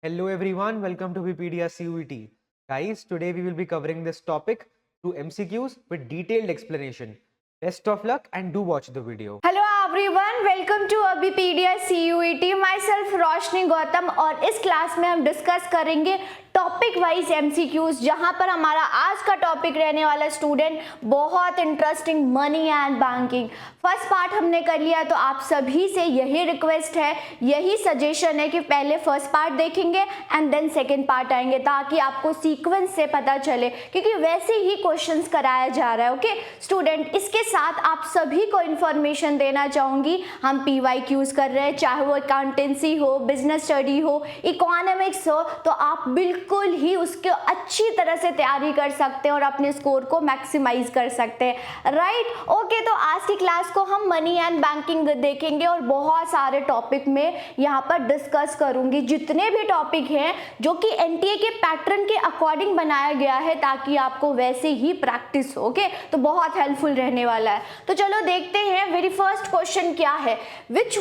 Hello everyone, welcome to Wikipedia CUET. Guys, today we will be covering this topic through MCQs with detailed explanation. Best of luck and do watch the video. Hello everyone, welcome to Abhipedia CUET. My self Roshni Gautam और इस class में हम discuss करेंगे topic wise MCQs, जहां पर हमारा आज का टॉपिक रहने वाला स्टूडेंट बहुत interesting money and banking. First part हमने कर लिया, तो आप सभी से यही रिक्वेस्ट है, यही सजेशन है कि पहले फर्स्ट पार्ट देखेंगे एंड देन सेकेंड पार्ट आएंगे, ताकि आपको सीक्वेंस से पता चले, क्योंकि वैसे ही क्वेश्चंस कराया जा रहा है। ओके स्टूडेंट, इसके साथ आप सभी को इंफॉर्मेशन देना चाहूंगी, हम PYQs कर रहे हैं, चाहे वो अकाउंटेंसी हो, बिजनेस स्टडी हो, इकोनॉमिक्स हो, तो आप बिल्कुल ही उसके अच्छी तरह से तैयारी कर सकते हैं और अपने स्कोर को मैक्सिमाइज कर सकते हैं। राइट, ओके, तो आज की क्लास को हम मनी एंड बैंकिंग देखेंगे और बहुत सारे टॉपिक में यहाँ पर डिस्कस करूंगी। जितने भी टॉपिक हैं जो कि NTA के पैटर्न के अकॉर्डिंग बनाया गया है, ताकि आपको वैसे ही प्रैक्टिस हो। ओके, तो बहुत हेल्पफुल रहने वाला है। तो चलो देखते हैं, वेरी फर्स्ट क्वेश्चन क्या है, विच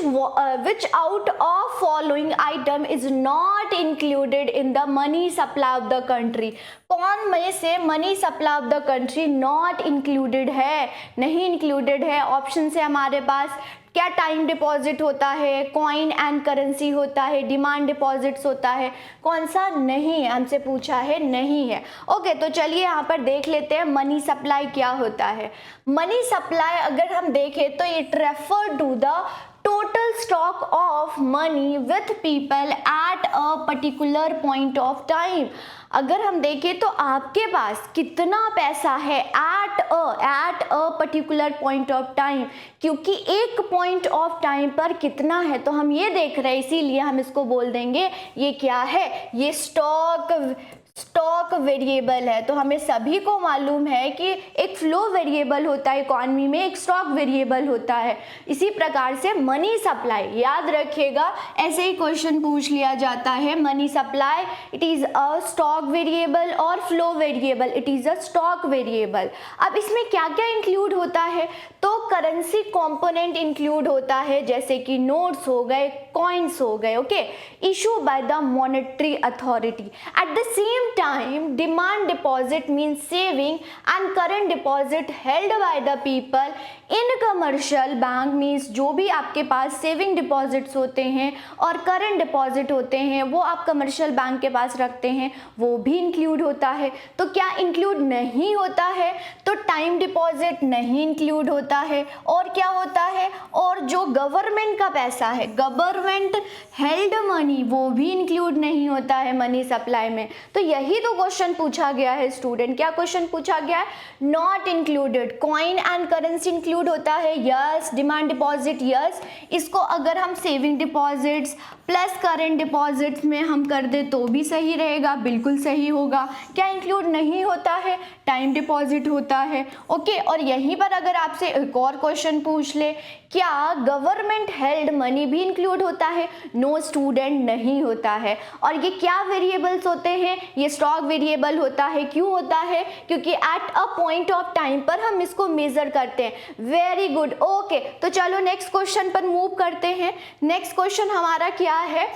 out of following item is not included in the money supply of the country. कौन में से money supply of the country not included है, नहीं इंक्लूडेड है। ऑप्शन है हमारे पास, क्या टाइम डिपॉजिट होता है, कॉइन एंड करेंसी होता है, डिमांड डिपॉजिट्स होता है, कौन सा नहीं है, हमसे पूछा है, नहीं है। ओके, तो चलिए यहाँ पर देख लेते हैं मनी सप्लाई क्या होता है। मनी सप्लाई अगर हम देखें तो it refer to the total stock of money with people at a particular point of time। अगर हम देखें तो आपके पास कितना पैसा है at a particular point of time, क्योंकि एक point of time पर कितना है तो हम ये देख रहे हैं, इसीलिए हम इसको बोल देंगे ये क्या है, ये स्टॉक वेरिएबल है। तो हमें सभी को मालूम है कि एक फ्लो वेरिएबल होता है इकोनॉमी में, एक स्टॉक वेरिएबल होता है। इसी प्रकार से मनी सप्लाई, याद रखिएगा, ऐसे ही क्वेश्चन पूछ लिया जाता है। Money supply it is a stock variable और flow variable it is a stock variable. अब इसमें क्या क्या इंक्लूड होता है, तो करेंसी कंपोनेंट इंक्लूड होता है, जैसे कि नोट्स हो गए, कॉइन्स हो गए। Okay, issue by the monetary authority. At the same time demand deposit means saving and current deposit held by the people in commercial bank means जो भी आपके पास सेविंग डिपॉजिट्स होते हैं और करंट डिपॉजिट होते हैं वो आप कमर्शियल बैंक के पास रखते हैं, वो भी इंक्लूड होता है। तो क्या इंक्लूड नहीं होता है, तो टाइम डिपॉजिट नहीं इंक्लूड होता है। और क्या होता है, और जो गवर्नमेंट का पैसा है, गवर्नमेंट हेल्ड मनी, वो भी इंक्लूड नहीं होता है मनी सप्लाई में। तो यही तो क्वेश्चन पूछा गया है स्टूडेंट। क्या क्वेश्चन पूछा गया है, not included. Coin and currency include होता है, यस। Demand deposit, yes. इसको अगर हम saving deposits plus current deposits में हम कर दे तो भी सही रहेगा, बिल्कुल सही होगा। क्या इंक्लूड नहीं होता है, टाइम डिपॉजिट होता है। ओके, और यहीं पर अगर आपसे एक और क्वेश्चन पूछ ले, क्या गवर्नमेंट हेल्ड मनी भी इंक्लूड होता है, नो स्टूडेंट, नहीं होता है। और ये क्या वेरिएबल्स होते हैं, ये स्टॉक वेरिएबल होता है। क्यों होता है, क्योंकि at a point of time पर हम इसको मेजर करते हैं। वेरी गुड, ओके, तो चलो नेक्स्ट क्वेश्चन पर मूव करते हैं। नेक्स्ट क्वेश्चन हमारा क्या है,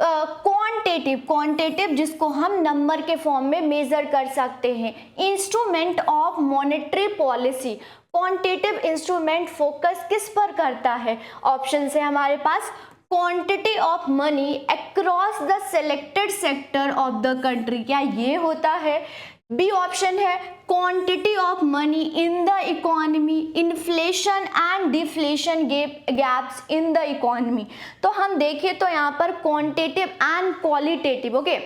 क्वांटिटेटिव, जिसको हम नंबर के फॉर्म में मेजर कर सकते हैं। Instrument of monetary policy, quantitative instrument focus किस पर करता है। ऑप्शन है हमारे पास, quantity of money across the selected sector of the country, क्या ये होता है। बी ऑप्शन है, quantity of money in the economy, inflation and deflation gaps in the economy. तो हम देखें तो यहाँ पर quantitative and qualitative, okay,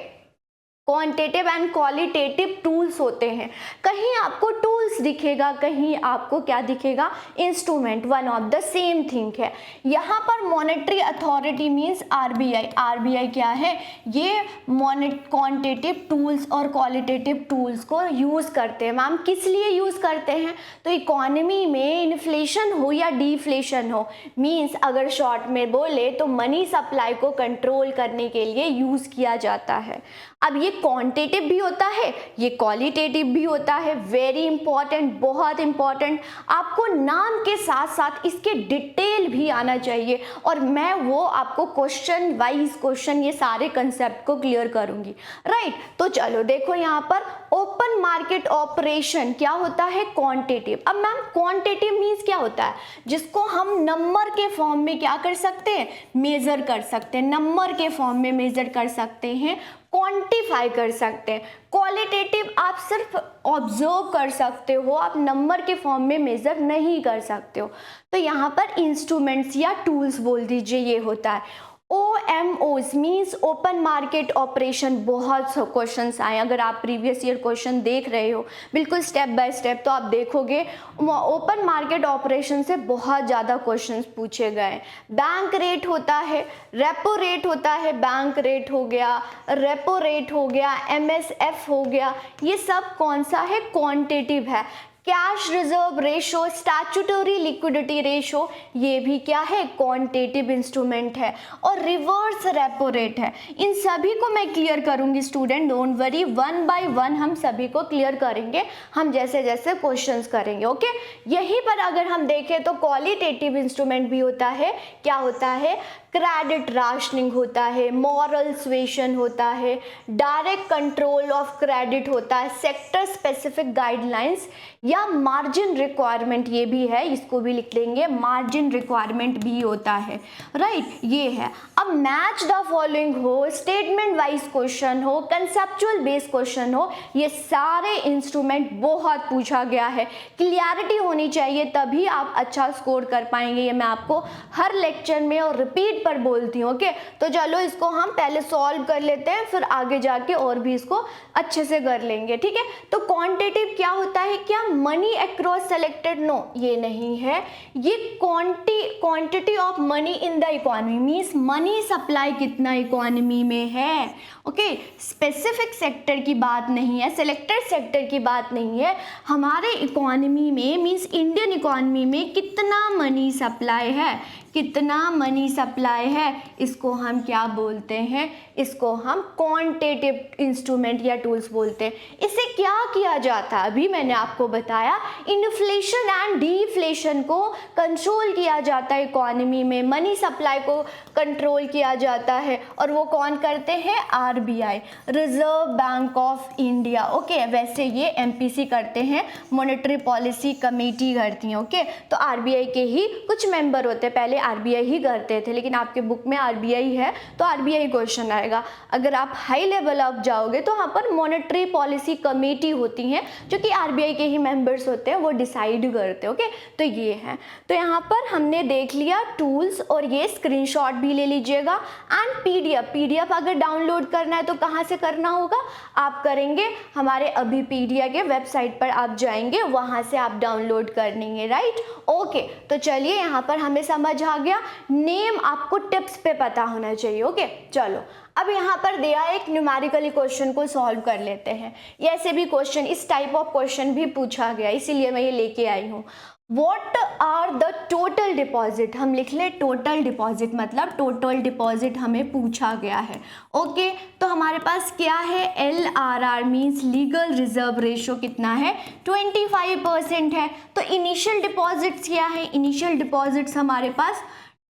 quantitative and qualitative tools होते हैं। कहीं आपको टूल्स दिखेगा, कहीं आपको क्या दिखेगा, instrument, one of the same thing है। यहाँ पर monetary authority means RBI। RBI क्या है, ये क्वांटिटेटिव टूल्स और क्वालिटेटिव टूल्स को यूज़ करते हैं। मैम किस लिए यूज़ करते हैं, तो इकोनॉमी में इन्फ्लेशन हो या डिफ्लेशन हो, मींस अगर शॉर्ट में बोले तो मनी सप्लाई को कंट्रोल करने के लिए यूज़ किया जाता है। अब ये क्वांटिटेटिव भी होता है, ये क्वालिटेटिव भी होता है। वेरी इंपॉर्टेंट, बहुत इंपॉर्टेंट, आपको नाम के साथ साथ इसके डिटेल भी आना चाहिए और मैं वो आपको क्वेश्चन वाइज क्वेश्चन ये सारे कंसेप्ट को क्लियर करूंगी, राइट। तो चलो देखो यहाँ पर ओपन मार्केट ऑपरेशन क्या होता है, क्वांटिटेटिव। अब मैम क्वांटिटेटिव मीन्स क्या होता है, जिसको हम नंबर के फॉर्म में क्या कर सकते हैं, मेजर कर सकते हैं, नंबर के फॉर्म में मेजर कर सकते हैं, क्वांटिफाई कर सकते हैं। क्वालिटेटिव आप सिर्फ ऑब्जर्व कर सकते हो, आप नंबर के फॉर्म में मेजर नहीं कर सकते हो। तो यहाँ पर इंस्ट्रूमेंट्स या टूल्स बोल दीजिए, ये होता है। OMOs means open market operation. बहुत से क्वेश्चंस आए, अगर आप प्रीवियस ईयर क्वेश्चन देख रहे हो बिल्कुल स्टेप बाय स्टेप, तो आप देखोगे ओपन मार्केट ऑपरेशन से बहुत ज़्यादा क्वेश्चंस पूछे गए। बैंक रेट होता है, रेपो रेट होता है, बैंक रेट हो गया, रेपो रेट हो गया, MSF हो गया, ये सब कौन सा है, क्वांटिटेटिव है। Cash reserve ratio, statutory liquidity ratio, ये भी क्या है, क्वांटिटेटिव इंस्ट्रूमेंट है। और रिवर्स रेपो रेट है। इन सभी को मैं क्लियर करूंगी student, don't worry, one by one हम सभी को क्लियर करेंगे, हम जैसे जैसे क्वेश्चंस करेंगे, ओके। यहीं पर अगर हम देखें तो क्वालिटेटिव इंस्ट्रूमेंट भी होता है, क्या होता है, क्रेडिट राशनिंग होता है, मॉरल सुएशन होता है, डायरेक्ट कंट्रोल ऑफ क्रेडिट होता है, सेक्टर स्पेसिफिक गाइडलाइंस या मार्जिन रिक्वायरमेंट, ये भी है, इसको भी लिख लेंगे, मार्जिन रिक्वायरमेंट भी होता है, राइट, ये है। अब मैच द फॉलोइंग हो, स्टेटमेंट वाइज क्वेश्चन हो, कंसेप्चुअल बेस्ड क्वेश्चन हो, ये सारे इंस्ट्रूमेंट बहुत पूछा गया है। क्लियरिटी होनी चाहिए, तभी आप अच्छा स्कोर कर पाएंगे, ये मैं आपको हर लेक्चर में और रिपीट पर बोलती हूँ, ओके। तो चलो इसको हम पहले सॉल्व कर लेते हैं, फिर आगे जाके और भी इसको अच्छे से कर लेंगे, ठीक है। तो क्वांटिटेटिव क्या होता है, क्या मनी अक्रॉस सेलेक्टेड, नो ये नहीं है, ये quantity of money in the economy means money supply कितना इकोनॉमी में है, ओके। स्पेसिफिक सेक्टर की बात नहीं है, सेलेक्टेड सेक्टर की बात नहीं है, हमारे इकोनॉमी में मीन्स इंडियन इकोनॉमी में कितना मनी सप्लाई है, कितना मनी सप्लाई है, इसको हम क्या बोलते हैं, इसको हम क्वांटिटेटिव इंस्ट्रूमेंट या टूल्स बोलते हैं। इससे क्या किया जाता है, अभी मैंने आपको बताया, इन्फ्लेशन एंड डीफ्लेशन को कंट्रोल किया जाता है इकोनॉमी में, मनी सप्लाई को कंट्रोल किया जाता है, और वो कौन करते हैं, RBI, reserve bank of India, okay. वैसे ये MPC करते हैं, मॉनेटरी पॉलिसी कमेटी करती हैं, ओके। तो RBI के ही कुछ मेंबर होते हैं, पहले RBI ही करते थे, लेकिन आपके बुक में RBI है तो RBI क्वेश्चन आएगा। अगर आप हाई लेवल अप जाओगे तो वहाँ पर मॉनेटरी पॉलिसी कमेटी होती हैं, जो कि RBI के ही मेंबर्स होते हैं, वो डिसाइड करते हैं, ओके। तो ये है, तो यहाँ पर हमने देख लिया टूल्स, और ये स्क्रीनशॉट भी ले लीजिएगा। एंड PDF अगर डाउनलोड करना है तो कहाँ से करना होगा, आप करेंगे हमारे अभिपीडिया के वेबसाइट पर आप जाएंगे, वहाँ से आप डाउनलोड कर लेंगे, राइट, ओके। तो चलिए यहाँ पर हमें समझ आ गया, नेम आपको टिप्स पे पता होना चाहिए, ओके। चलो अब यहाँ पर दिया एक न्यूमेरिकली क्वेश्चन को सॉल्व कर लेते हैं। ये ऐसे भी क्वेश्चन, इस टाइप ऑफ क्वेश्चन भी पूछा गया, इसीलिए मैं ये लेके आई हूँ। What are the total deposit, हम लिख ले टोटल डिपॉजिट, मतलब टोटल डिपॉजिट हमें पूछा गया है, ओके। तो हमारे पास क्या है, LRR means legal reserve ratio कितना है, 25% है। तो इनिशियल डिपॉजिट्स क्या है, इनिशियल डिपॉजिट्स हमारे पास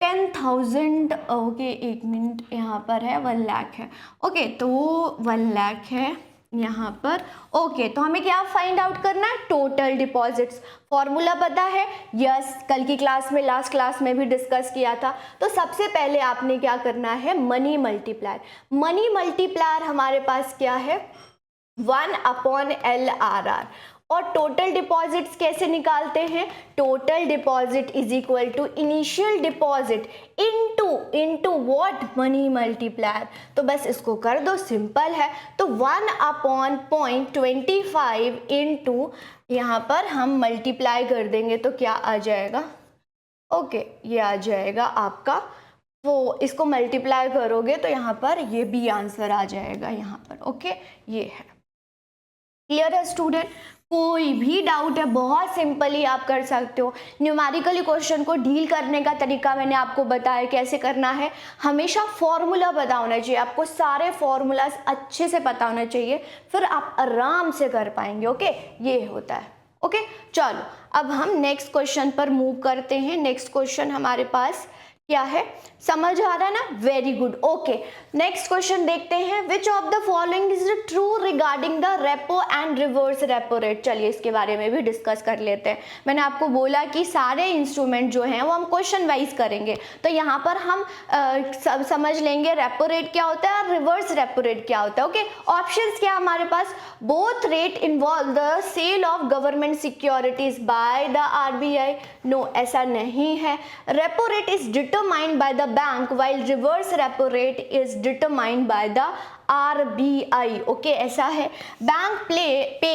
10,000, ओके, एक मिनट, यहाँ पर है 1 लाख है, ओके। तो 1 लाख है यहाँ पर, ओके। तो हमें क्या फाइंड आउट करना है, टोटल डिपॉजिट्स। फॉर्मूला पता है, यस, कल की क्लास में, लास्ट क्लास में भी डिस्कस किया था। तो सबसे पहले आपने क्या करना है, मनी मल्टीप्लायर। मनी मल्टीप्लायर हमारे पास क्या है, 1/LRR। और टोटल डिपॉजिट्स कैसे निकालते हैं, total deposit is equal to initial deposit into what, money multiplier. तो बस इसको कर दो, सिंपल है। तो 1/0.25 इनटू, यहाँ पर हम मल्टीप्लाई कर देंगे तो क्या आ जाएगा, ओके, ये आ जाएगा आपका, वो इसको मल्टीप्लाई करोगे तो यहाँ पर ये भी आंसर आ जाएगा यहाँ पर, ओके, ये है। क्लियर है स्टूडेंट? कोई भी डाउट है बहुत सिंपली आप कर सकते हो। न्यूमेरिकली क्वेश्चन को डील करने का तरीका मैंने आपको बताया कैसे करना है। हमेशा फॉर्मूला पता होना चाहिए आपको, सारे फॉर्मूलाज अच्छे से पता होना चाहिए, फिर आप आराम से कर पाएंगे। ओके, ये होता है। ओके, चलो अब हम नेक्स्ट क्वेश्चन पर मूव करते हैं। नेक्स्ट क्वेश्चन हमारे पास क्या है, समझ आ रहा है ना? Very good. Okay, next question देखते हैं। विच of the following is true regarding the repo and reverse repo rate. चलिए इसके बारे में भी डिस्कस कर लेते हैं। मैंने आपको बोला कि सारे इंस्ट्रूमेंट जो हैं वो हम क्वेश्चन वाइज करेंगे, तो यहाँ पर हम समझ लेंगे रेपो रेट क्या होता है और रिवर्स रेपो रेट क्या होता है। ओके, ऑप्शंस क्या हमारे पास? Both rate involve the sale of government securities by the RBI. No, ऐसा नहीं है। Repo rate is determined by the bank while reverse repo rate is determined by the RBI. Okay, ऐसा है। Bank pay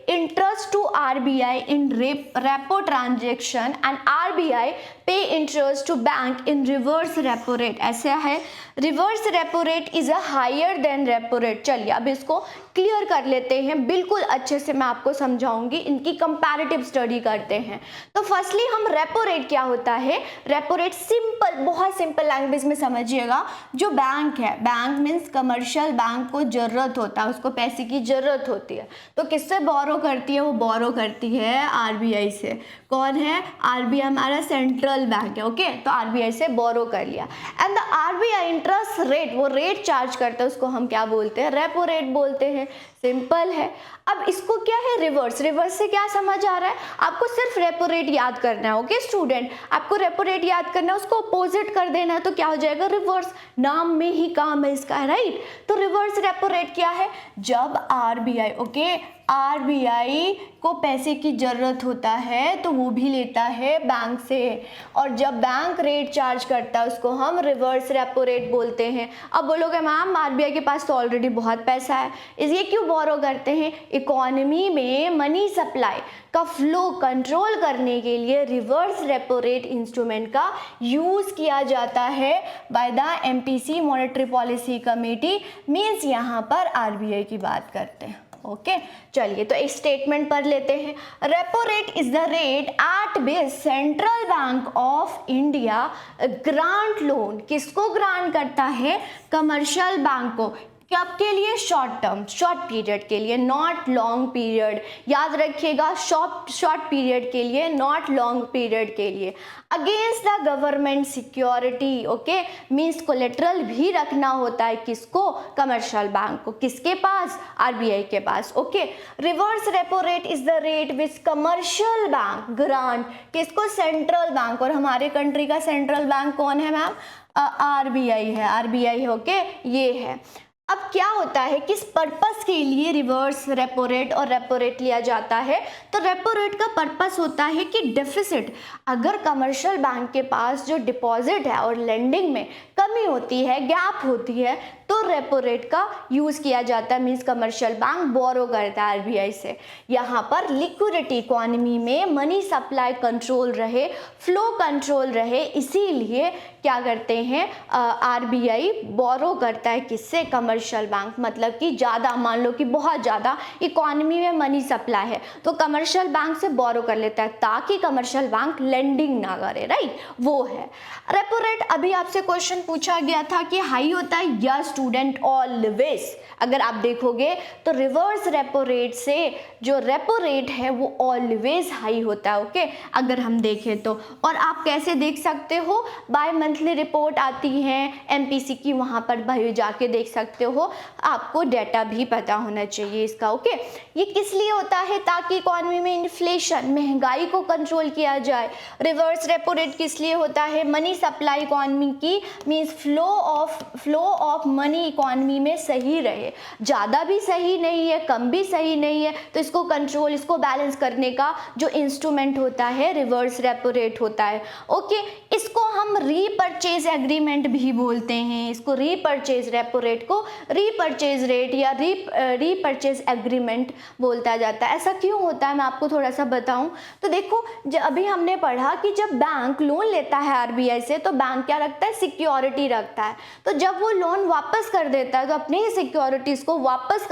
interest to RBI in repo transaction and RBI pay interest to bank in reverse repo rate, ऐसा है। Reverse repo rate is a higher than repo rate. चलिए अब इसको clear कर लेते हैं, बिल्कुल अच्छे से मैं आपको समझाऊंगी, इनकी कंपैरेटिव स्टडी करते हैं। तो फर्स्टली हम रेपो रेट क्या होता है, रेपो रेट सिंपल, बहुत सिंपल लैंग्वेज में समझिएगा। जो बैंक है, बैंक मीन्स कमर्शियल बैंक को जरूरत होता है, उसको पैसे की जरूरत होती है, तो किससे बोरो करती है? वो बोरो करती है आरबीआई से। कौन है? आरबीआई हमारा सेंट्रल बैंक है। ओके, तो आरबीआई से बोरो कर लिया and the RBI interest rate, वो रेट चार्ज करता है, उसको हम क्या बोलते हैं? रेपो रेट बोलते हैं। सिंपल है। अब इसको क्या है? रिवर्स। रिवर्स से क्या समझ आ रहा है? आपको सिर्फ रेपो रेट याद करना है। ओके स्टूडेंट, आपको रेपो रेट याद करना है, उसको अपोजिट कर देना है, तो क्या हो जाएगा? रिवर्स। नाम में ही काम है इसका, राइट? तो रिवर्स रेपो रेट क्या है? जब आरबीआई, ओके, आरबीआई को पैसे की ज़रूरत होता है तो वो भी लेता है बैंक से, और जब बैंक रेट चार्ज करता है उसको हम रिवर्स रेपो रेट बोलते हैं। अब बोलोगे मैम आरबीआई के पास तो ऑलरेडी बहुत पैसा है, इसलिए क्यों बोरो करते हैं? इकोनॉमी में मनी सप्लाई का फ्लो कंट्रोल करने के लिए रिवर्स रेपो रेट इंस्ट्रूमेंट का यूज़ किया जाता है by the MPC monetary policy committee, means यहाँ पर आरबीआई की बात करते हैं। ओके, चलिए तो एक स्टेटमेंट पढ़ लेते हैं। Repo rate is the rate at which central bank of India grant loan, किसको ग्रांट करता है? कमर्शियल बैंक को। कब के लिए? शॉर्ट टर्म, शॉर्ट पीरियड के लिए, नॉट लॉन्ग पीरियड। याद रखिएगा, शॉर्ट पीरियड के लिए, नॉट लॉन्ग पीरियड के लिए। Against the government security, okay, means collateral भी रखना होता है किसको? कमर्शियल बैंक को। किसके पास? आरबीआई के पास। Okay, reverse repo rate is the rate which commercial bank grant, किसको? Central bank. और हमारे कंट्री का सेंट्रल बैंक कौन है मैम? आरबीआई है, आरबीआई है। ओके, ये है। अब क्या होता है, किस पर्पस के लिए रिवर्स रेपो रेट और रेपो रेट लिया जाता है? तो रेपो रेट का पर्पस होता है कि डेफिसिट, अगर कमर्शियल बैंक के पास जो डिपॉजिट है और लेंडिंग में कमी होती है, गैप होती है, तो रेपो रेट का यूज़ किया जाता है, मीन्स कमर्शियल बैंक बोरो करता है आरबीआई से। यहाँ पर लिक्विडिटी, इकोनॉमी में मनी सप्लाई कंट्रोल रहे, फ्लो कंट्रोल रहे, इसीलिए क्या करते हैं? आरबीआई बोरो करता है किससे? Commercial bank. मतलब कि ज़्यादा, मान लो कि बहुत ज़्यादा इकोनॉमी में मनी सप्लाई है तो कमर्शियल बैंक से बोरो कर लेता है ताकि कमर्शियल बैंक लेंडिंग ना करे, राइट? वो है रेपो रेट। अभी आपसे क्वेश्चन पूछा गया था कि हाई होता है? Yes student, always. अगर आप देखोगे तो रिवर्स रेपो रेट से जो रेपो रेट है वो ऑलवेज हाई होता है। ओके, अगर हम देखें तो। और आप कैसे देख सकते हो? बाय मंथली रिपोर्ट आती है एमपीसी की, वहाँ पर भाई जाके देख सकते हो, आपको डाटा भी पता होना चाहिए इसका। ओके, ये किस लिए होता है? ताकि इकोनॉमी में इन्फ्लेशन, महंगाई को कंट्रोल किया जाए। रिवर्स रेपो रेट किस लिए होता है? मनी सप्लाई इकोनॉमी की, means flow of money economy में सही रहे, ज़्यादा भी सही नहीं है, कम भी सही नहीं है, तो इसको कंट्रोल, इसको बैलेंस करने का जो इंस्ट्रूमेंट होता है रिवर्स रेपो रेट होता है। ओके, इसको हम रीपर्चेज एग्रीमेंट भी बोलते हैं। इसको रीपर्चेज, रेपो रेट को रीपर्चेज रेट या रीपर्चेज एग्रीमेंट बोलता जाता है। ऐसा क्यों होता है मैं आपको थोड़ा सा बताऊं। तो देखो, अभी हमने पढ़ा कि जब बैंक लोन लेता है आरबीआई से तो बैंक क्या रखता है? सिक्योरिटी रखता है। तो जब वो लोन वापस वापस कर देता है, तो अपनी ही सिक्योरिटीज को वापस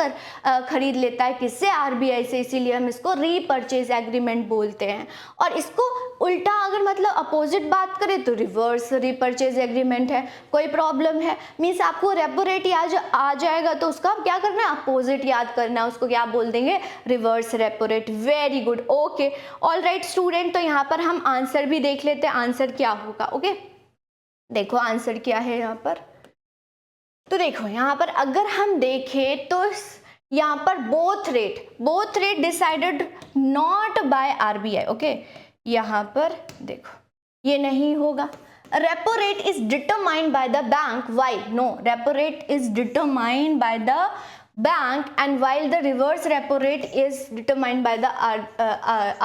खरीद लेता है किससे, आरबीआई से, इसीलिए हम इसको रीपर्चेज एग्रीमेंट बोलते हैं। और इसको उल्टा अगर मतलब अपोजिट बात करें तो रिवर्स रीपर्चेज एग्रीमेंट है। कोई प्रॉब्लम है, मीन्स आपको रेपो रेट आ जाएगा तो उसका क्या करना है, अपोजिट याद करना है, उसको क्या बोल देंगे, reverse repo rate. Very good, okay all right student. तो यहाँ पर हम आंसर भी देख लेते हैं, आंसर क्या होगा। ओके देखो आंसर क्या है यहाँ पर, तो देखो यहाँ पर अगर हम देखें तो यहाँ पर both rate decided not by RBI. Okay यहाँ पर देखो ये नहीं होगा, repo rate is determined by the bank, why, no, repo rate is determined by the bank and while the reverse repo rate is determined by the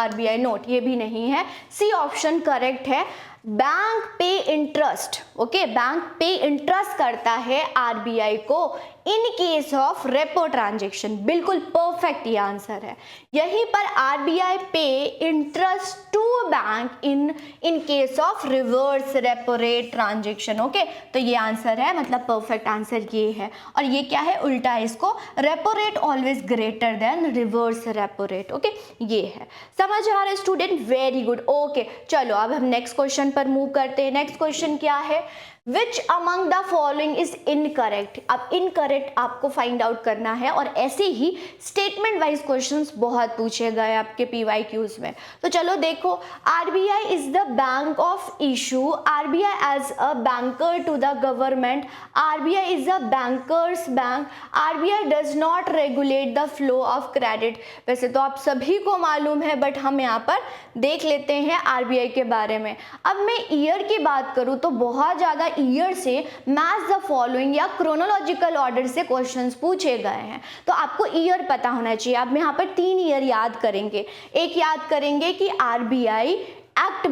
RBI note, ये भी नहीं है, सी ऑप्शन करेक्ट है। Bank pay interest, okay bank pay interest करता है आरबीआई को in case of repo transaction, बिल्कुल परफेक्ट ये आंसर है। यहीं पर RBI pay interest to bank in case of reverse repo rate transaction. Okay तो ये आंसर है, मतलब परफेक्ट आंसर ये है। और ये क्या है, उल्टा है इसको, repo rate always greater than reverse repo rate. Okay ये है, समझ आ रहा है स्टूडेंट, वेरी गुड। ओके चलो अब हम नेक्स्ट क्वेश्चन पर मूव करते हैं। नेक्स्ट क्वेश्चन क्या है, which among the following is incorrect. अब इनकरेक्ट आपको फाइंड आउट करना है, और ऐसे ही स्टेटमेंट वाइज क्वेश्चंस बहुत पूछे गए आपके पीवाईक्यूज में। तो चलो देखो, RBI is the bank of issue, RBI as a banker to the government, RBI is a banker's bank, RBI does not regulate the flow of credit. वैसे तो आप सभी को मालूम है, बट हम यहाँ पर देख लेते हैं आरबीआई के बारे में। अब मैं ईयर की बात करूँ तो बहुत ज़्यादा ईयर से मैच द फॉलोइंग या क्रोनोलॉजिकल ऑर्डर से क्वेश्चंस पूछे गए हैं, तो आपको ईयर पता होना चाहिए। अब मैं यहाँ पर 3 ईयर याद करेंगे। एक याद करेंगे कि आरबीआई एक्ट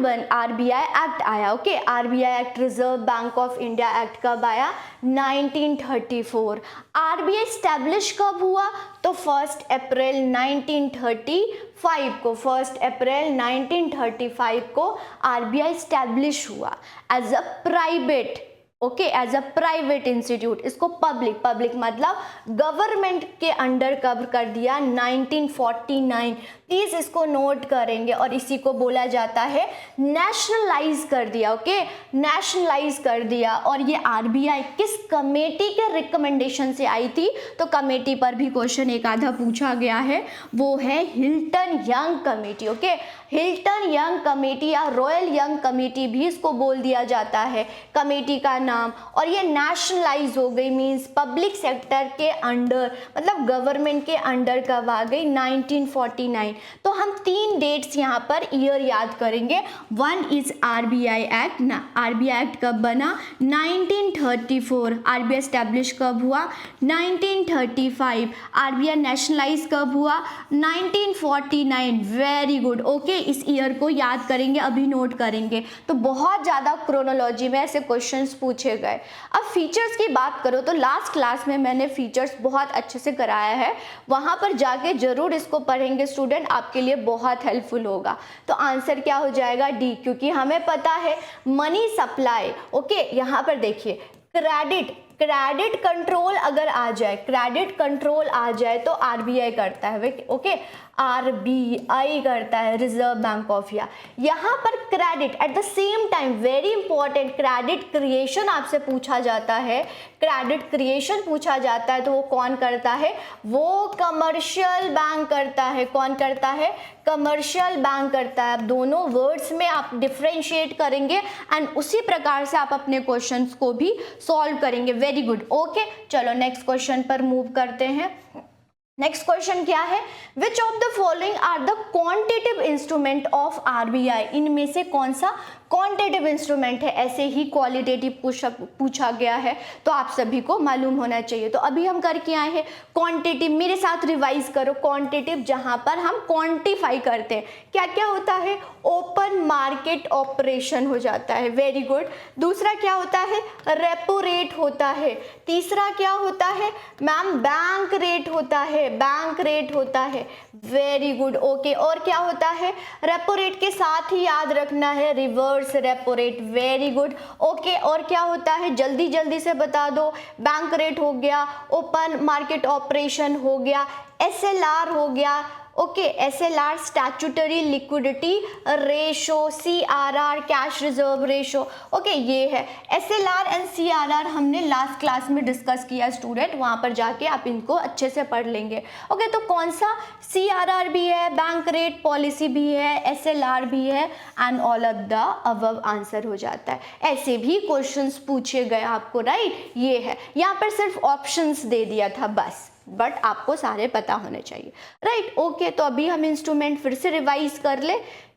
आया। Okay RBI act, reserve bank of India act कब आया, 1934। आरबीआई स्टैब्लिश कब हुआ, तो 1 अप्रैल 1935 को, 1 अप्रैल 1935 को आरबीआई स्टैब्लिश हुआ as a private, okay as a private institute. इसको पब्लिक मतलब गवर्नमेंट के अंडर कब कर दिया, 1949। प्लीज इसको नोट करेंगे, और इसी को बोला जाता है नेशनलाइज कर दिया। ओके नेशनलाइज कर दिया। और ये आरबीआई किस कमेटी के रिकमेंडेशन से आई थी, तो कमेटी पर भी क्वेश्चन एक आधा पूछा गया है, वो है Hilton young committee. Okay Hilton young committee या रॉयल यंग कमेटी भी इसको बोल दिया जाता है, कमेटी का नाम। और ये नेशनलाइज हो गई, मींस पब्लिक सेक्टर के अंडर, मतलब गवर्नमेंट के अंडर कब आ गई, 1949। तो हम 3 डेट्स यहाँ पर ईयर याद करेंगे। 1 इज आरबीआई एक्ट ना, आरबीआई एक्ट कब बना, 1934। आरबीआई स्टैब्लिश कब हुआ, 1935। आरबीआई नेशनलाइज कब हुआ, 1949। वेरी गुड, ओके इस ईयर को याद करेंगे, अभी नोट करेंगे। तो बहुत ज़्यादा क्रोनोलॉजी में ऐसे क्वेश्चंस पूछे गए। अब फीचर्स की बात करो तो लास्ट क्लास में मैंने फीचर्स बहुत अच्छे से कराया है, वहाँ पर जाके जरूर इसको पढ़ेंगे स्टूडेंट, आपके लिए बहुत हेल्पफुल होगा। तो आंसर क्या हो जाएगा, डी, क्योंकि हमें पता है मनी सप्लाई। ओके यहाँ पर देखिए, क्रेडिट कंट्रोल अगर आ जाए, क्रेडिट कंट्रोल आ जाए तो आरबीआई करता है। ओके आरबीआई करता है, रिजर्व बैंक ऑफ इंडिया। यहाँ पर credit at the same time, very important, credit creation आपसे पूछा जाता है, क्रेडिट क्रिएशन पूछा जाता है, तो वो कौन करता है, वो कमर्शियल बैंक करता है। कौन करता है, कमर्शियल बैंक करता है। अब दोनों वर्ड्स में आप डिफ्रेंशिएट करेंगे एंड उसी प्रकार से आप अपने क्वेश्चंस को भी सॉल्व करेंगे। वेरी गुड, ओके चलो नेक्स्ट क्वेश्चन पर मूव करते हैं। नेक्स्ट क्वेश्चन क्या है, which of the following are the quantitative instrument of RBI. इनमें से कौन सा क्वांटिटेटिव इंस्ट्रूमेंट है, ऐसे ही क्वालिटेटिव पूछा गया है, तो आप सभी को मालूम होना चाहिए। तो अभी हम करके आए हैं क्वांटिटेटिव, मेरे साथ रिवाइज करो। क्वांटिटेटिव जहां पर हम क्वांटिफाई करते हैं, क्या क्या होता है, ओपन मार्केट ऑपरेशन हो जाता है। Very good. दूसरा क्या होता है, रेपो रेट होता है। तीसरा क्या होता है मैम, बैंक रेट होता है, बैंक रेट होता है। Very good, okay. और क्या होता है, रेपो रेट के साथ ही याद रखना है reverse reverse repo rate, very good. Okay, और क्या होता है जल्दी जल्दी से बता दो। बैंक रेट हो गया, ओपन मार्केट ऑपरेशन हो गया, SLR हो गया, okay, SLR statutory liquidity ratio, CRR cash reserve ratio, okay, ये है SLR एंड CRR हमने लास्ट क्लास में डिस्कस किया स्टूडेंट, वहां पर जाके आप इनको अच्छे से पढ़ लेंगे। ओके, तो कौन सा CRR भी है, बैंक रेट पॉलिसी भी है, SLR भी है, and all of the above answer हो जाता है। ऐसे भी क्वेश्चंस पूछे गए आपको, राइट, ये है। यहाँ पर सिर्फ ऑप्शंस दे दिया था बस, बट आपको सारे पता होने चाहिए, राइट। ओके, तो अभी हम इंस्ट्रूमेंट फिर से रिवाइज कर ले।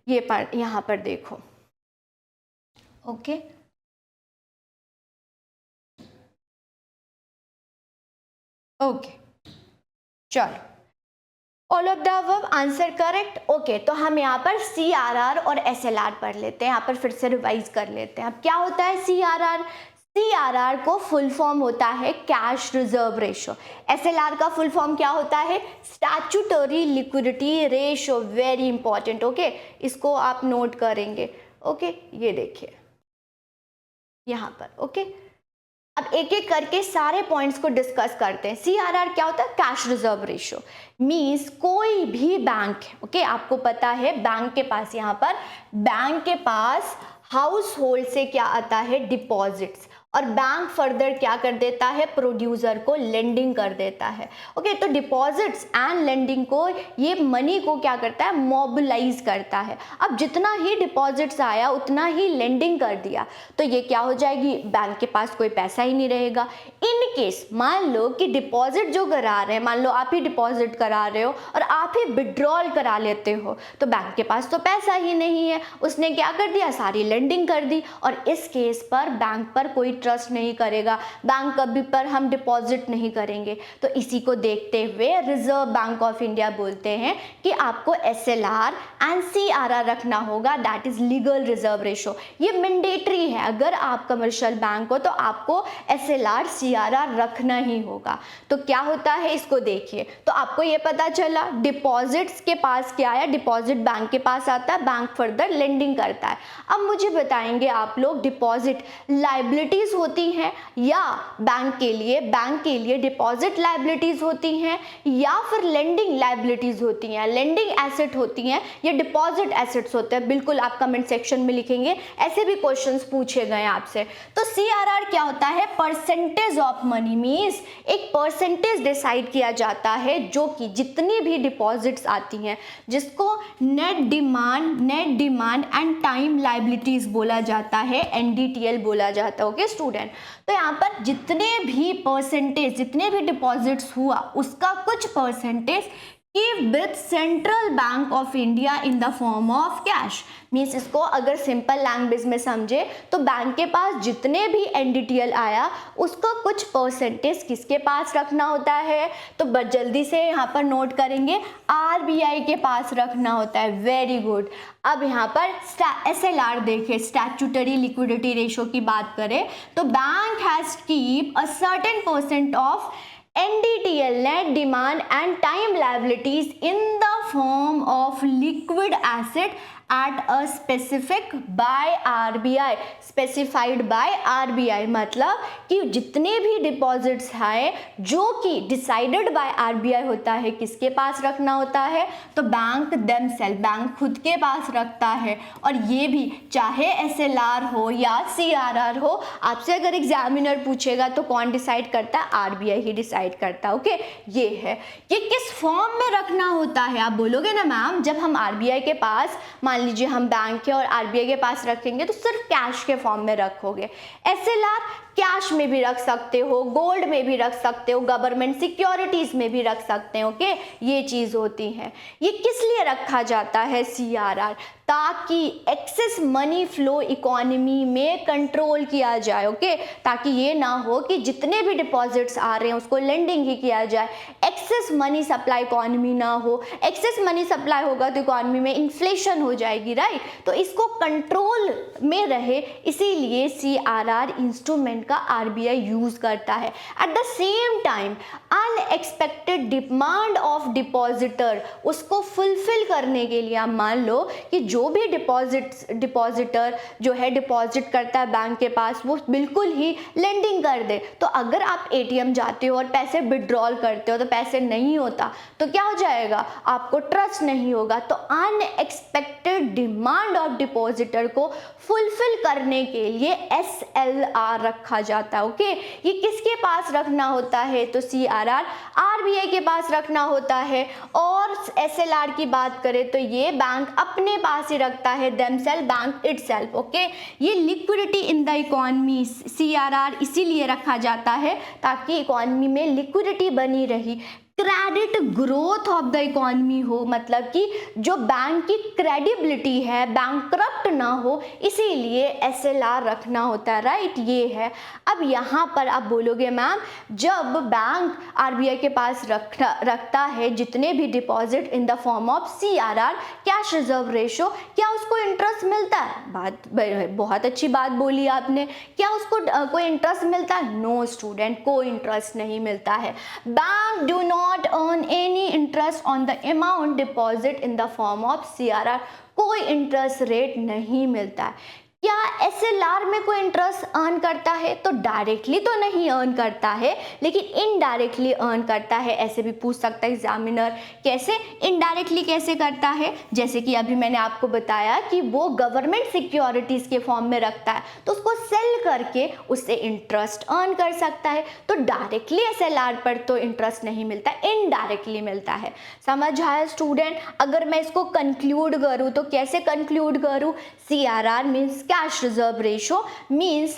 ये पर यहाँ पर देखो, ओके, ओके, चलो, all of the above answer correct. Okay, तो हम यहाँ पर CRR और SLR पढ़ लेते हैं, यहाँ पर फिर से रिवाइज कर लेते हैं। अब क्या होता है CRR? CRR को फुल फॉर्म होता है कैश रिजर्व रेशो। SLR का फुल फॉर्म क्या होता है? Statutory liquidity ratio, very important. Okay, इसको आप नोट करेंगे। ओके, ये देखिए यहाँ पर। ओके, अब एक एक करके सारे पॉइंट्स को डिस्कस करते हैं। CRR क्या होता है? कैश रिजर्व रेशो मीन्स कोई भी बैंक, ओके, आपको पता है बैंक के पास, यहाँ पर बैंक के पास हाउस होल्ड से क्या आता है? डिपॉजिट्स, और बैंक फर्दर क्या कर देता है? प्रोड्यूसर को लेंडिंग कर देता है। ओके, तो डिपॉजिट्स एंड लेंडिंग को, ये मनी को क्या करता है? मोबिलाइज करता है। अब जितना ही डिपॉजिट्स आया उतना ही लेंडिंग कर दिया, तो ये क्या हो जाएगी? बैंक के पास कोई पैसा ही नहीं रहेगा। इन केस मान लो कि डिपॉजिट जो करा रहे हैं, मान लो आप ही डिपॉजिट करा रहे हो और आप ही विड्रॉल करा लेते हो, तो बैंक के पास तो पैसा ही नहीं है, उसने क्या कर दिया? सारी लेंडिंग कर दी, और इस केस पर बैंक पर कोई ट्रस्ट नहीं करेगा, बैंक कभी पर हम डिपॉजिट नहीं करेंगे। तो इसी को देखते हुए रिजर्व बैंक ऑफ इंडिया बोलते हैं कि आपको SLR एंड CRR रखना होगा, that is legal reserve ratio. ये मैंडेटरी है, अगर आप कमर्शियल बैंक हो तो आपको SLR CRR रखना ही होगा। तो क्या होता है इसको देखिए, तो आपको ये पता चला डिपॉजिट्स के पास क्या है? डिपॉजिट बैंक के पास आता है, बैंक फर्दर लेंडिंग करता है। अब मुझे बताएंगे आप लोग, डिपॉजिट लायबिलिटीज होती हैं या बैंक के लिए डिपॉजिट लायबिलिटीज होती हैं या फिर लेंडिंग लायबिलिटीज होती हैं, लेंडिंग एसेट होती हैं या डिपॉजिट एसेट्स होते हैं? बिल्कुल आप कमेंट सेक्शन में लिखेंगे, ऐसे भी क्वेश्चंस पूछे गए आपसे। तो CRR क्या होता है? परसेंटेज ऑफ मनी, मीन्स एक परसेंटेज डिसाइड किया जाता है जो कि जितनी भी डिपॉजिट्स आती हैं, जिसको net demand and time liabilities बोला जाता है, NDTL बोला जाता है। ओके स्टूडेंट, तो यहाँ पर जितने भी डिपॉजिट्स हुआ उसका कुछ percentage with central bank of India in the form of cash. Means इसको अगर सिंपल लैंग्वेज में समझे तो बैंक के पास जितने भी NDTL आया उसका कुछ परसेंटेज किसके पास रखना होता है? तो जल्दी से यहाँ पर नोट करेंगे, RBI के पास रखना होता है। Very good. अब यहाँ पर SLR देखिए, स्टैट्यूटरी लिक्विडिटी रेशो की बात करें तो bank has keep a certain percent of NDTL, net demand and time liabilities in the form of liquid asset at a specified by RBI, मतलब कि जितने भी डिपॉजिट्स हैं जो कि डिसाइडेड बाय RBI होता है, किसके पास रखना होता है? तो बैंक देमसेल्फ, बैंक खुद के पास रखता है। और ये भी चाहे SLR हो या CRR हो, आपसे अगर एग्जामिनर पूछेगा तो कौन डिसाइड करता है? RBI ही डिसाइड करता है। ओके, ये है। ये किस फॉर्म में रखना होता है? आप बोलोगे ना मैम, जब हम RBI के पास, मान लीजिए हम बैंक है और RBI के पास रखेंगे तो सिर्फ कैश के फॉर्म में रखोगे। SLR कैश में भी रख सकते हो, गोल्ड में भी रख सकते हो, गवर्नमेंट सिक्योरिटीज में भी रख सकते हो। ओके, ये चीज होती है। ये किस लिए रखा जाता है CRR? ताकि एक्सेस मनी फ्लो इकोनॉमी में कंट्रोल किया जाए। ओके, ताकि ये ना हो कि जितने भी डिपॉजिट्स आ रहे हैं उसको लेंडिंग ही किया जाए, एक्सेस मनी सप्लाई इकोनॉमी ना हो। एक्सेस मनी सप्लाई होगा तो इकोनॉमी में इन्फ्लेशन हो जाएगी, राइट? तो इसको कंट्रोल में रहे, इसीलिए CRR इंस्ट्रूमेंट का RBI यूज करता है। At the same time unexpected demand of depositor, उसको फुलफिल करने के लिए आप मान लो कि जो भी डिपॉजिटर जो है डिपॉजिट करता है बैंक के पास, वो बिल्कुल ही लेंडिंग कर दे। तो अगर आप एटीएम जाते हो और पैसे विड्रॉल करते हो तो पैसे नहीं होता तो क्या हो जाएगा, आपको ट्रस्ट नहीं होगा। तो अनएक्सपेक्टेड डिमांड ऑफ डिपॉजिटर को फुलफिल करने के लिए SLR रखा जाता है। ओके, ये किसके पास रखना होता है, तो CRR RBI के पास रखना होता है। और SLR की बात करें तो ये बैंक अपने पास ही रखता है, themselves बैंक इटसेल्फ। ओके, ये liquidity in the economy CRR इसीलिए रखा जाता है ताकि इकोनॉमी में लिक्विडिटी बनी रही। Credit growth of the economy हो, मतलब कि जो बैंक की क्रेडिबिलिटी है, बैंकक्रप्ट ना हो, इसीलिए SLR रखना होता है, राइट। ये है। अब यहाँ पर आप बोलोगे मैम, जब बैंक RBI के पास रखता है जितने भी deposit in the form of CRR cash reserve ratio, क्या उसको इंटरेस्ट मिलता है? बहुत अच्छी बात बोली आपने। क्या उसको कोई इंटरेस्ट मिलता है? नो स्टूडेंट, कोई इंटरेस्ट नहीं मिलता है। Bank do not earn any interest on the amount deposit in the form of CRR, कोई इंटरेस्ट रेट नहीं मिलता है। क्या SLR में कोई इंटरेस्ट अर्न करता है? तो डायरेक्टली तो नहीं अर्न करता है, लेकिन इनडायरेक्टली अर्न करता है। ऐसे भी पूछ सकता है एग्जामिनर, कैसे इनडायरेक्टली कैसे करता है? जैसे कि अभी मैंने आपको बताया कि वो गवर्नमेंट सिक्योरिटीज के फॉर्म में रखता है तो उसको सेल करके उससे इंटरेस्ट अर्न कर सकता है। तो डायरेक्टली SLR पर तो इंटरेस्ट नहीं मिलता, इनडायरेक्टली मिलता है। समझ आया स्टूडेंट? अगर मैं इसको कंक्लूड करूँ तो कैसे कंक्लूड करूँ? CRR means cash reserve ratio, means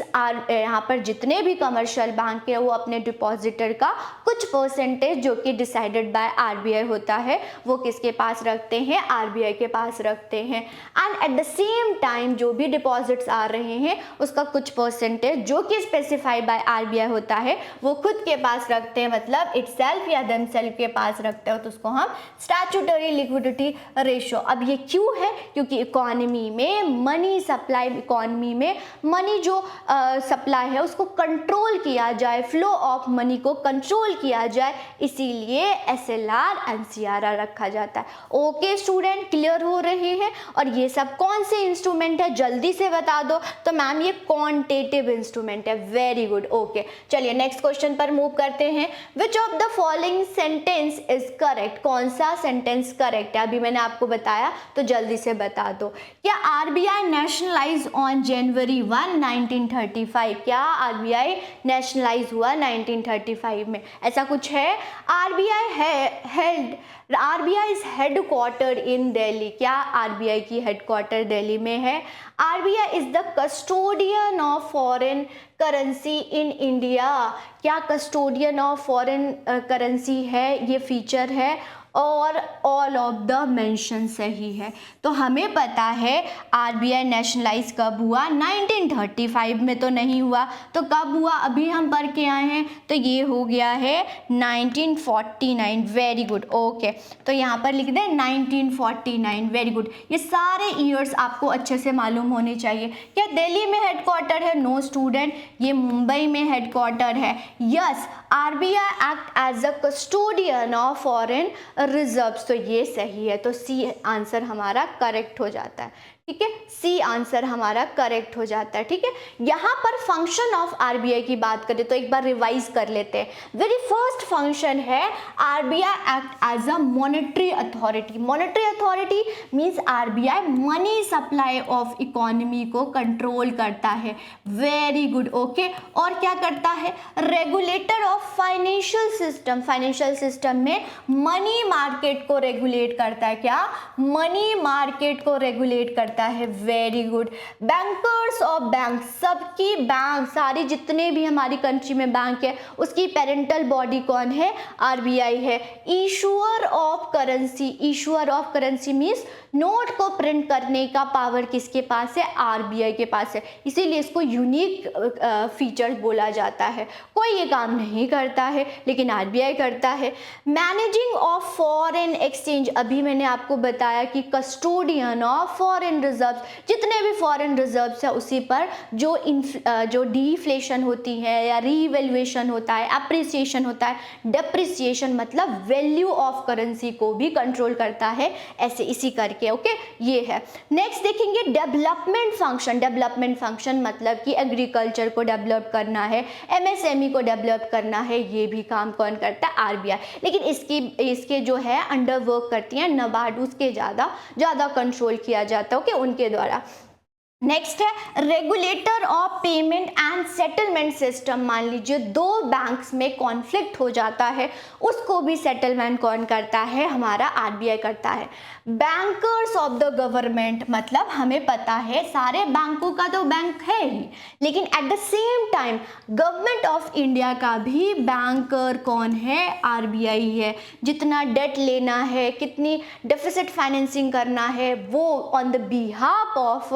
यहाँ पर जितने भी कमर्शियल बैंक है वो अपने डिपॉजिटर का कुछ परसेंटेज जो कि डिसाइडेड बाय RBI होता है वो किसके पास रखते हैं? RBI के पास रखते हैं। And at the same time जो भी डिपॉजिट्स आ रहे हैं उसका कुछ परसेंटेज जो कि स्पेसिफाई बाय RBI होता है वो खुद के पास रखते हैं, मतलब इटसेल्फ या देमसेल्फ के पास रखते हो, तो उसको हम स्टैट्यूटरी लिक्विडिटी रेशो। अब ये क्यों है? क्योंकि इकोनॉमी में मनी सप्लाई, इकोनॉमी में मनी जो सप्लाई है उसको कंट्रोल किया जाए, फ्लो ऑफ मनी को कंट्रोल किया जाए, इसीलिए SLR एंड CRR रखा जाता है। ओके स्टूडेंट, क्लियर हो रहे हैं? और ये सब कौन से इंस्ट्रूमेंट है जल्दी से बता दो। तो मैम ये क्वांटिटेटिव इंस्ट्रूमेंट है। Very good. ओके, चलिए नेक्स्ट क्वेश्चन पर मूव करते हैं। विच of the following sentence is correct? कौन सा सेंटेंस करेक्ट है? अभी मैंने आपको बताया तो जल्दी से बता दो। क्या RBI नेशनलाइज ऑन January 1, 1935? क्या RBI नेशनलाइज हुआ 1935 में? ऐसा कुछ है? RBI is headquarter in Delhi. क्या RBI की हेडक्वार्टर दिल्ली में है? RBI is the custodian of foreign currency in India. क्या कस्टोडियन ऑफ फॉरेन करेंसी है? ये फीचर है। और ऑल ऑफ द मेंशन सही है। तो हमें पता है RBI नेशनलाइज कब हुआ? 1935 में तो नहीं हुआ, तो कब हुआ? अभी हम पढ़ के आए हैं, तो ये हो गया है 1949। Very good. ओके, तो यहाँ पर लिख दें 1949। Very good. ये सारे ईयर्स आपको अच्छे से मालूम होने चाहिए। क्या दिल्ली में हेडक्वार्टर है? नो स्टूडेंट, ये मुंबई में हेडक्वार्टर है। Yes, RBI act as a custodian of foreign reserves, तो ये सही है। तो C आंसर हमारा करेक्ट हो जाता है। ठीक है, C आंसर हमारा करेक्ट हो जाता है। ठीक है, यहाँ पर फंक्शन ऑफ RBI की बात करें तो एक बार रिवाइज कर लेते हैं। वेरी फर्स्ट फंक्शन है RBI act as a monetary authority. Monetary authority means RBI money supply of economy को कंट्रोल करता है। Very good. ओके, और क्या करता है? Regulator of financial system. Financial system में मनी मार्केट को रेगुलेट करता है। क्या? मनी मार्केट को रेगुलेट करता है। Very good. Bankers of bank, सबकी बैंक, सारी जितने भी हमारी कंट्री में बैंक है उसकी पेरेंटल बॉडी कौन है? RBI है। Issuer of currency, issuer of currency means note को प्रिंट करने का पावर किसके पास है? RBI के पास है, इसीलिए इसको यूनिक फीचर बोला जाता है। कोई ये काम नहीं करता है लेकिन RBI करता है। मैनेजिंग ऑफ फॉरेन एक्सचेंज, अभी मैंने आपको बताया कि कस्टोडियन ऑफ फॉरेन रिजर्व्स, जितने भी फॉरेन रिजर्व्स है उसी पर जो डिफ्लेशन होती है या रीवैल्यूएशन होता है, अप्रिसिएशन होता है, डेप्रिसिएशन मतलब वैल्यू ऑफ करेंसी को भी कंट्रोल करता है, ऐसे इसी करके। ओके, ये है। नेक्स्ट देखेंगे डेवलपमेंट फंक्शन। डेवलपमेंट फंक्शन मतलब कि एग्रीकल्चर को डेवलप करना है, एमएसएमई को डेवलप करना है, ये भी काम कौन करता है? आरबीआई। लेकिन इसके जो है अंडर वर्क करती हैं नाबार्ड, उसके ज़्यादा कंट्रोल किया जाता है, ओके, उनके द्वारा। नेक्स्ट है regulator of payment and settlement system. मान लीजिए दो बैंक्स में कॉन्फ्लिक्ट हो जाता है, उसको भी सेटलमेंट कौन करता है? हमारा आरबीआई करता है। बैंकर्स ऑफ द गवर्नमेंट मतलब हमें पता है सारे बैंकों का तो बैंक है ही, लेकिन at the same time government of India का भी बैंकर कौन है? आरबीआई है। जितना डेट लेना है, कितनी डेफिसिट फाइनेंसिंग करना है, वो on the behalf of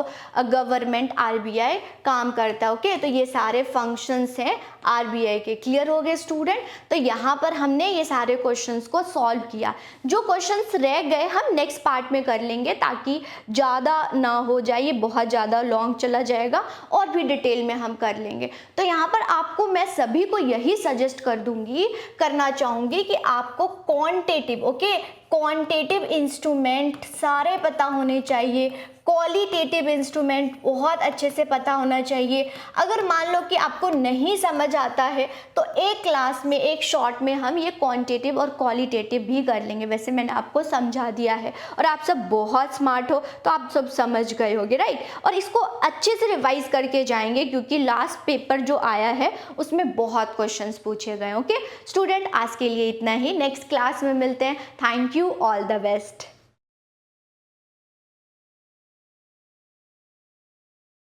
government RBI काम करता है। ओके, तो ये सारे फंक्शंस हैं आरबीआई के। क्लियर हो गए स्टूडेंट? तो यहाँ पर हमने ये सारे क्वेश्चंस को सॉल्व किया। जो क्वेश्चंस रह गए हम नेक्स्ट पार्ट में कर लेंगे ताकि ज़्यादा ना हो जाए, ये बहुत ज़्यादा लॉन्ग चला जाएगा, और भी डिटेल में हम कर लेंगे। तो यहाँ पर आपको मैं सभी को यही सजेस्ट करना चाहूँगी कि आपको क्वांटिटेटिव, ओके, क्वांटिटेटिव इंस्ट्रूमेंट सारे पता होने चाहिए, क्वालिटेटिव इंस्ट्रूमेंट बहुत अच्छे से पता होना चाहिए। अगर मान लो कि आपको नहीं समझ आता है तो एक क्लास में, एक शॉर्ट में हम ये क्वांटिटेटिव और क्वालिटेटिव भी कर लेंगे। वैसे मैंने आपको समझा दिया है और आप सब बहुत स्मार्ट हो तो आप सब समझ गए होगे, राइट? और इसको अच्छे से रिवाइज करके जाएंगे क्योंकि लास्ट पेपर जो आया है उसमें बहुत क्वेश्चंस पूछे गए। ओके स्टूडेंट, आज के लिए इतना ही, नेक्स्ट क्लास में मिलते हैं। Thank you, all the best.